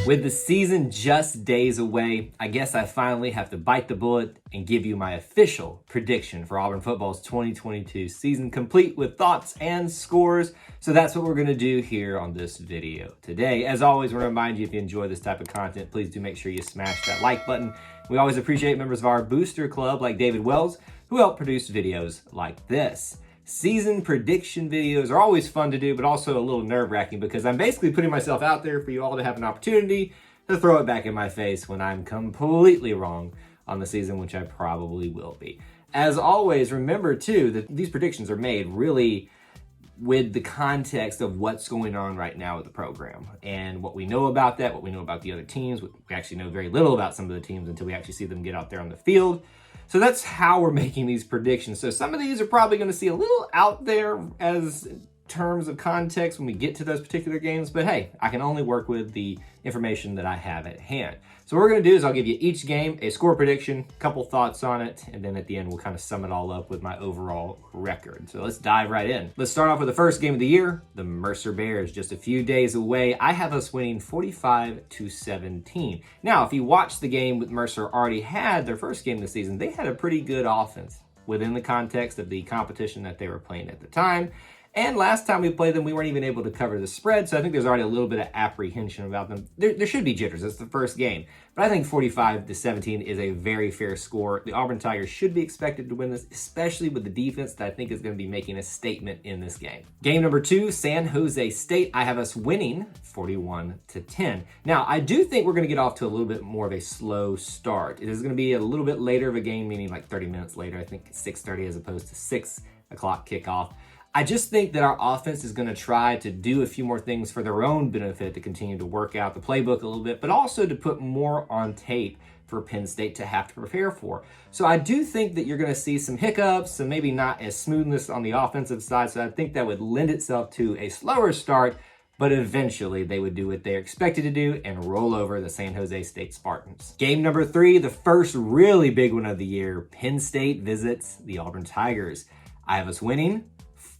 With the season just days away, I guess I finally have to bite the bullet and give you my official prediction for Auburn football's 2022 season, complete with thoughts and scores. So that's what we're going to do here on this video today. As always, I want to remind you, if you enjoy this type of content, please do make sure you smash that like button. We always appreciate members of our booster club like David Wells, who help produce videos like this. Season prediction videos are always fun to do, but also a little nerve-wracking because I'm basically putting myself out there for you all to have an opportunity to throw it back in my face when I'm completely wrong on the season, which I probably will be. As always, remember too that these predictions are made really with the context of what's going on right now with the program and what we know about that, what we know about the other teams. We actually know very little about some of the teams until we actually see them get out there on the field. So that's how we're making these predictions. So some of these are probably going to see a little out there as terms of context when we get to those particular games, but hey, I can only work with the information that I have at hand. So what we're going to do is I'll give you each game a score prediction, a couple thoughts on it, and then at the end we'll kind of sum it all up with my overall record. So let's dive right in. Let's start off with the first game of the year, the Mercer Bears, just a few days away. I have us winning 45-17. Now, if you watch the game with Mercer already had their first game this season, they had a pretty good offense within the context of the competition that they were playing at the time. And last time we played them, we weren't even able to cover the spread, so I think there's already a little bit of apprehension about them. There should be jitters. It's the first game. But I think 45-17 is a very fair score. The Auburn Tigers should be expected to win this, especially with the defense that I think is going to be making a statement in this game. Game number 2, San Jose State. I have us winning 41-10. Now, I do think we're going to get off to a little bit more of a slow start. It is going to be a little bit later of a game, meaning like 30 minutes later. I think 6:30 as opposed to 6 o'clock kickoff. I just think that our offense is going to try to do a few more things for their own benefit to continue to work out the playbook a little bit, but also to put more on tape for Penn State to have to prepare for. So I do think that you're going to see some hiccups, some maybe not as smoothness on the offensive side. So I think that would lend itself to a slower start, but eventually they would do what they're expected to do and roll over the San Jose State Spartans. Game number 3, the first really big one of the year, Penn State visits the Auburn Tigers. I have us winning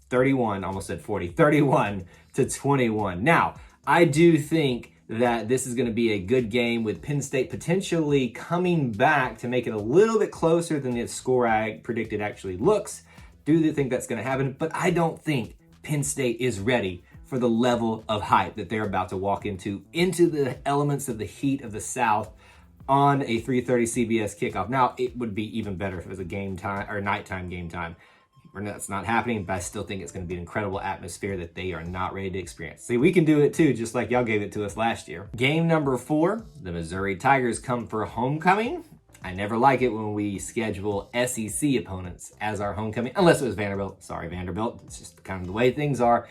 31-21. Now, I do think that this is going to be a good game with Penn State potentially coming back to make it a little bit closer than the score I predicted actually looks. Do think that's going to happen, but I don't think Penn State is ready for the level of hype that they're about to walk into the elements of the heat of the South on a 3:30 CBS kickoff. Now, it would be even better if it was a game time or nighttime game time. That's not happening, but I still think it's going to be an incredible atmosphere that they are not ready to experience. See, we can do it too, just like y'all gave it to us last year. Game number 4, the Missouri Tigers come for homecoming. I never like it when we schedule SEC opponents as our homecoming, unless it was Vanderbilt. Sorry, Vanderbilt. It's just kind of the way things are.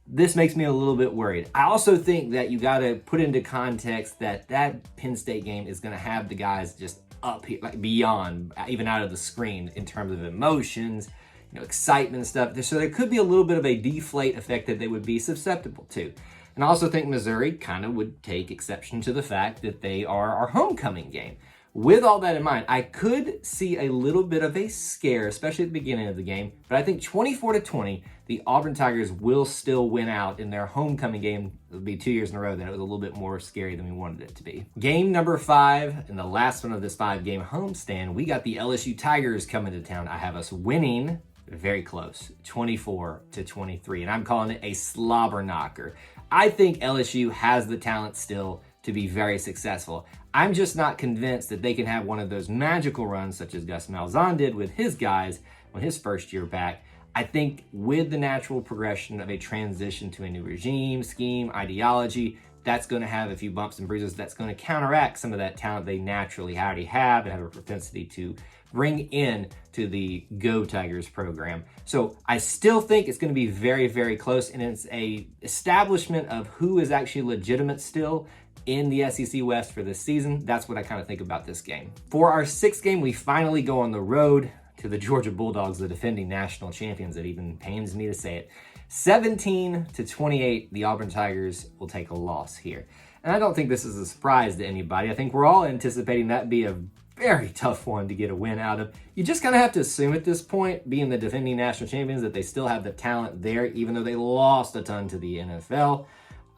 This makes me a little bit worried. I also think that you got to put into context that Penn State game is going to have the guys just up here, like beyond, even out of the screen in terms of emotions, excitement and stuff. So there could be a little bit of a deflate effect that they would be susceptible to. And I also think Missouri kind of would take exception to the fact that they are our homecoming game. With all that in mind, I could see a little bit of a scare, especially at the beginning of the game. But I think 24-20, the Auburn Tigers will still win out in their homecoming game. It'll be 2 years in a row that it was a little bit more scary than we wanted it to be. Game number 5, and the last one of this 5-game homestand, we got the LSU Tigers coming to town. I have us winning very close, 24-23, and I'm calling it a slobber knocker. I think LSU has the talent still to be very successful. I'm just not convinced that they can have one of those magical runs such as Gus Malzahn did with his guys on his first year back. I think with the natural progression of a transition to a new regime, scheme, ideology, that's going to have a few bumps and bruises. That's going to counteract some of that talent they naturally already have and have a propensity to bring in to the Go Tigers program. So I still think it's going to be very, very close, and it's a establishment of who is actually legitimate still in the SEC West for this season. That's what I kind of think about this game. For our 6th game, we finally go on the road to the Georgia Bulldogs, the defending national champions. It even pains me to say it. 17-28, the Auburn Tigers will take a loss here. And I don't think this is a surprise to anybody. I think we're all anticipating that be a very tough one to get a win out of. You just kind of have to assume at this point, being the defending national champions, that they still have the talent there, even though they lost a ton to the NFL.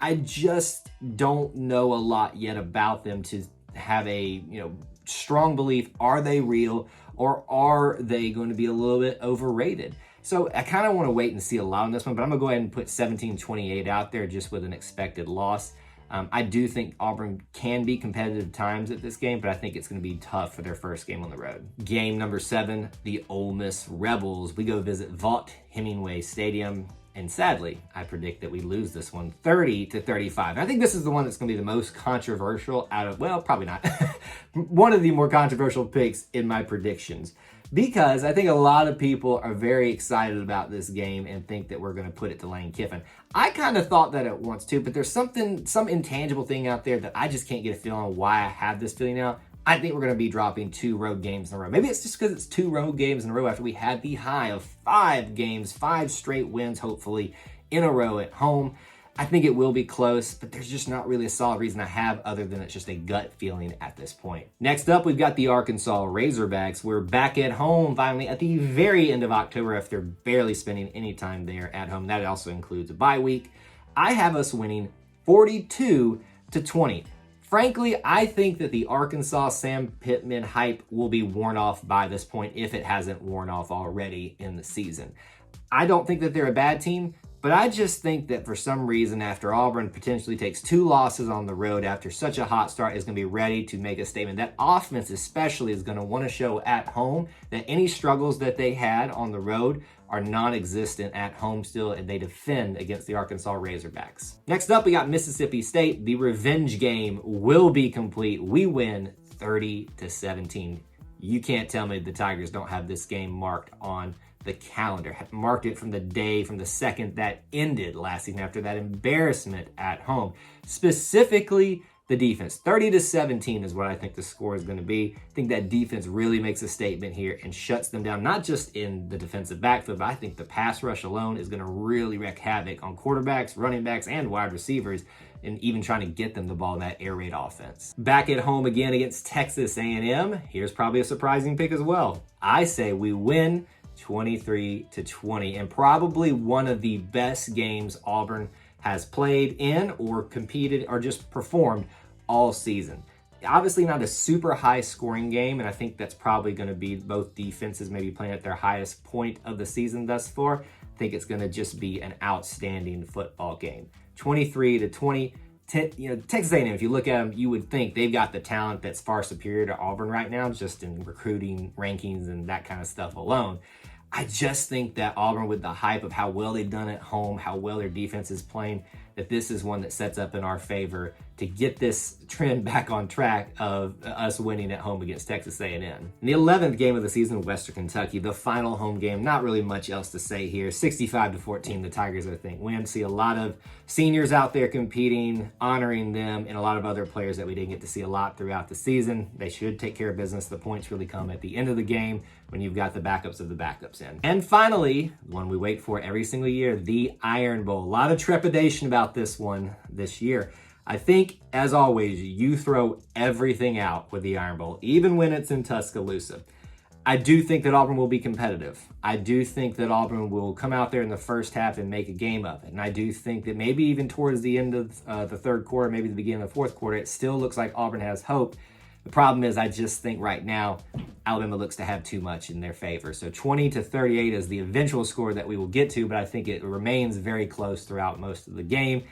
I just don't know a lot yet about them to have a, strong belief. Are they real, or are they going to be a little bit overrated? So I kind of want to wait and see a lot on this one, but I'm going to go ahead and put 17-28 out there just with an expected loss. I do think Auburn can be competitive times at this game, but I think it's going to be tough for their first game on the road. Game number 7, the Ole Miss Rebels. We go visit Vaught Hemingway Stadium, and sadly, I predict that we lose this one 30-35. I think this is the one that's going to be the most controversial out of, well, probably not, one of the more controversial picks in my predictions, because I think a lot of people are very excited about this game and think that we're going to put it to Lane Kiffin. I kind of thought that at once too, but there's some intangible thing out there that I just can't get a feel on why I have this feeling now. I think we're going to be dropping 2 road games in a row. Maybe it's just because it's 2 road games in a row after we had the high of 5 games, 5 straight wins, hopefully, in a row at home. I think it will be close, but there's just not really a solid reason I have other than it's just a gut feeling at this point. Next up, we've got the Arkansas Razorbacks. We're back at home finally at the very end of October after barely spending any time there at home. That also includes a bye week. I have us winning 42-20. Frankly, I think that the Arkansas Sam Pittman hype will be worn off by this point if it hasn't worn off already in the season. I don't think that they're a bad team, but I just think that for some reason, after Auburn potentially takes 2 losses on the road after such a hot start, is going to be ready to make a statement. That offense especially is going to want to show at home that any struggles that they had on the road are non-existent at home still, and they defend against the Arkansas Razorbacks. Next up, we got Mississippi State. The revenge game will be complete. We win 30-17. You can't tell me the Tigers don't have this game marked on the calendar. Have marked it from the second that ended last season after that embarrassment at home. Specifically, the defense. 30-17 is what I think the score is going to be. I think that defense really makes a statement here and shuts them down, not just in the defensive backfield, but I think the pass rush alone is going to really wreak havoc on quarterbacks, running backs, and wide receivers, and even trying to get them the ball in that air raid offense. Back at home again against Texas A&M. Here's probably a surprising pick as well. I say we win 23-20, and probably one of the best games Auburn has played in or competed or just performed all season. Obviously not a super high scoring game, and I think that's probably going to be both defenses maybe playing at their highest point of the season thus far. I think it's going to just be an outstanding football game. 23-20. Texas A&M, if you look at them, you would think they've got the talent that's far superior to Auburn right now, just in recruiting rankings and that kind of stuff alone. I just think that Auburn, with the hype of how well they've done at home, how well their defense is playing, that this is one that sets up in our favor to get this trend back on track of us winning at home against Texas A&M. In the 11th game of the season, Western Kentucky, the final home game, not really much else to say here. 65-14, the Tigers, I think, win. See a lot of seniors out there competing, honoring them, and a lot of other players that we didn't get to see a lot throughout the season. They should take care of business. The points really come at the end of the game when you've got the backups of the backups in. And finally, one we wait for every single year, the Iron Bowl. A lot of trepidation about this one this year. I think, as always, you throw everything out with the Iron Bowl, even when it's in Tuscaloosa. I do think that Auburn will be competitive. I do think that Auburn will come out there in the first half and make a game of it. And I do think that maybe even towards the end of the third quarter, maybe the beginning of the fourth quarter, it still looks like Auburn has hope. The problem is I just think right now Alabama looks to have too much in their favor. So 20-38 is the eventual score that we will get to, but I think it remains very close throughout most of the game,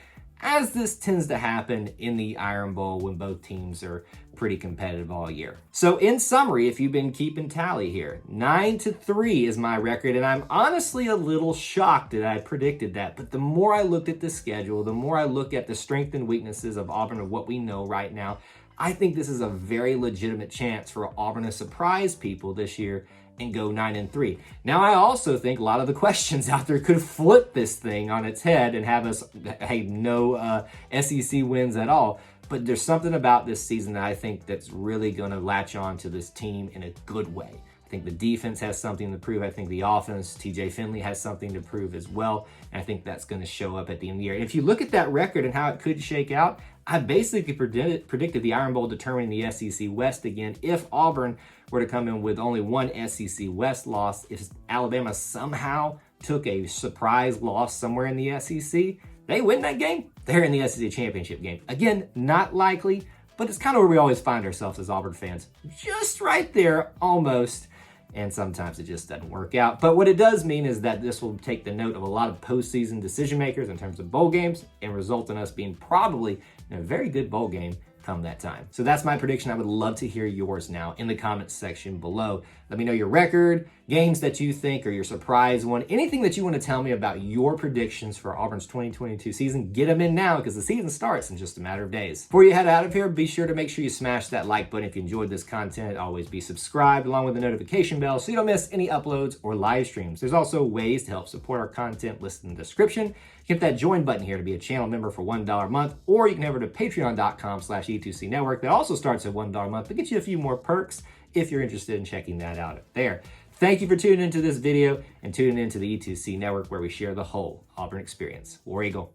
as this tends to happen in the Iron Bowl when both teams are pretty competitive all year. So in summary, if you've been keeping tally here, 9-3 is my record, and I'm honestly a little shocked that I predicted that. But the more I looked at the schedule, the more I look at the strengths and weaknesses of Auburn of what we know right now, I think this is a very legitimate chance for Auburn to surprise people this year and go 9-3. Now, I also think a lot of the questions out there could flip this thing on its head and have us, no SEC wins at all. But there's something about this season that I think that's really going to latch on to this team in a good way. I think the defense has something to prove. I think the offense, TJ Finley, has something to prove as well. And I think that's going to show up at the end of the year. And if you look at that record and how it could shake out, I basically predicted the Iron Bowl determining the SEC West again if Auburn were to come in with only one SEC West loss. If Alabama somehow took a surprise loss somewhere in the SEC, they win that game, they're in the SEC championship game. Again, not likely, but it's kind of where we always find ourselves as Auburn fans. Just right there, almost. And sometimes it just doesn't work out. But what it does mean is that this will take the note of a lot of postseason decision makers in terms of bowl games and result in us being probably in a very good bowl game come that time. So that's my prediction. I would love to hear yours now in the comments section below. Let me know your record, games that you think are your surprise one, anything that you want to tell me about your predictions for Auburn's 2022 season. Get them in now because the season starts in just a matter of days. Before you head out of here, be sure to make sure you smash that like button if you enjoyed this content. Always be subscribed along with the notification bell so you don't miss any uploads or live streams. There's also ways to help support our content listed in the description. Hit that join button here to be a channel member for $1 a month, or you can head over to patreon.com/E2C network. That also starts at $1 a month to get you a few more perks if you're interested in checking that out there. Thank you for tuning into this video and tuning into the E2C network where we share the whole Auburn experience. War Eagle.